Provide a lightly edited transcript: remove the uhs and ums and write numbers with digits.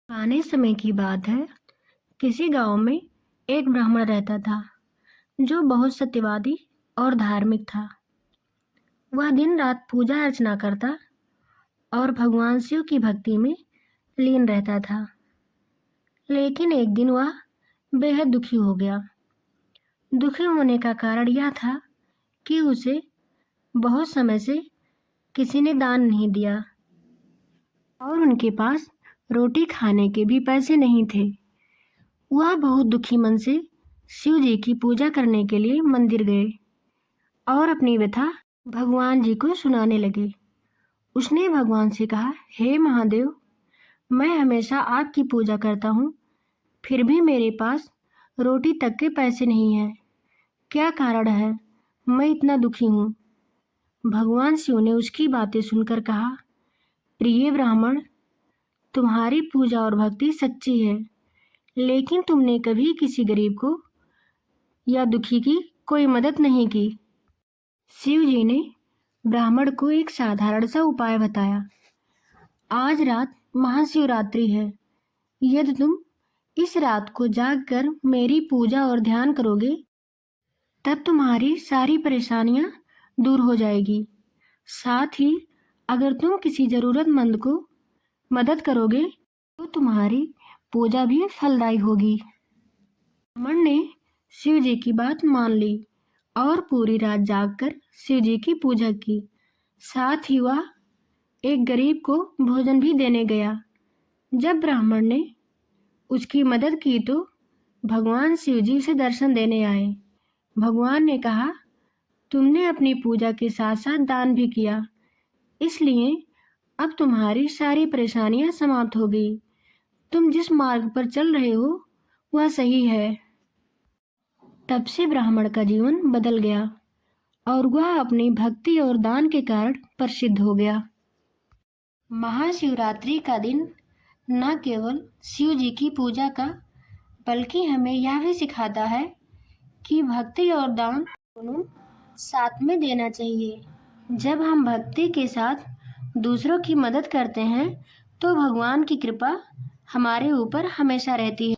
पुराने समय की बात है। किसी गांव में एक ब्राह्मण रहता था जो बहुत सत्यवादी और धार्मिक था। वह दिन रात पूजा अर्चना करता और भगवान शिव की भक्ति में लीन रहता था। लेकिन एक दिन वह बेहद दुखी हो गया। दुखी होने का कारण यह था कि उसे बहुत समय से किसी ने दान नहीं दिया और उनके पास रोटी खाने के भी पैसे नहीं थे। वह बहुत दुखी मन से शिव जी की पूजा करने के लिए मंदिर गए और अपनी व्यथा भगवान जी को सुनाने लगे। उसने भगवान से कहा, हे महादेव, मैं हमेशा आपकी पूजा करता हूँ, फिर भी मेरे पास रोटी तक के पैसे नहीं हैं। क्या कारण है? मैं इतना दुखी हूँ। भगवान शिव ने उसकी बातें सुनकर कहा, प्रिय ब्राह्मण, तुम्हारी पूजा और भक्ति सच्ची है, लेकिन तुमने कभी किसी गरीब को या दुखी की कोई मदद नहीं की। शिव जी ने ब्राह्मण को एक साधारण सा उपाय बताया। आज रात महाशिवरात्रि है। यदि तुम इस रात को जागकर मेरी पूजा और ध्यान करोगे, तब तुम्हारी सारी परेशानियां दूर हो जाएगी। साथ ही अगर तुम किसी जरूरतमंद को मदद करोगे तो तुम्हारी पूजा भी फलदायी होगी। ब्राह्मण ने शिव जी की बात मान ली और पूरी रात जागकर शिव जी की पूजा की। साथ ही वह एक गरीब को भोजन भी देने गया। जब ब्राह्मण ने उसकी मदद की तो भगवान शिव जी उसे दर्शन देने आए। भगवान ने कहा, तुमने अपनी पूजा के साथ साथ दान भी किया, इसलिए अब तुम्हारी सारी परेशानियां समाप्त हो गई। तुम जिस मार्ग पर चल रहे हो वह सही है। तब से ब्राह्मण का जीवन बदल गया और वह अपनी भक्ति और दान के कारण प्रसिद्ध हो गया। महाशिवरात्रि का दिन न केवल शिव जी की पूजा का, बल्कि हमें यह भी सिखाता है कि भक्ति और दान दोनों साथ में देना चाहिए। जब हम भक्ति के साथ दूसरों की मदद करते हैं तो भगवान की कृपा हमारे ऊपर हमेशा रहती है।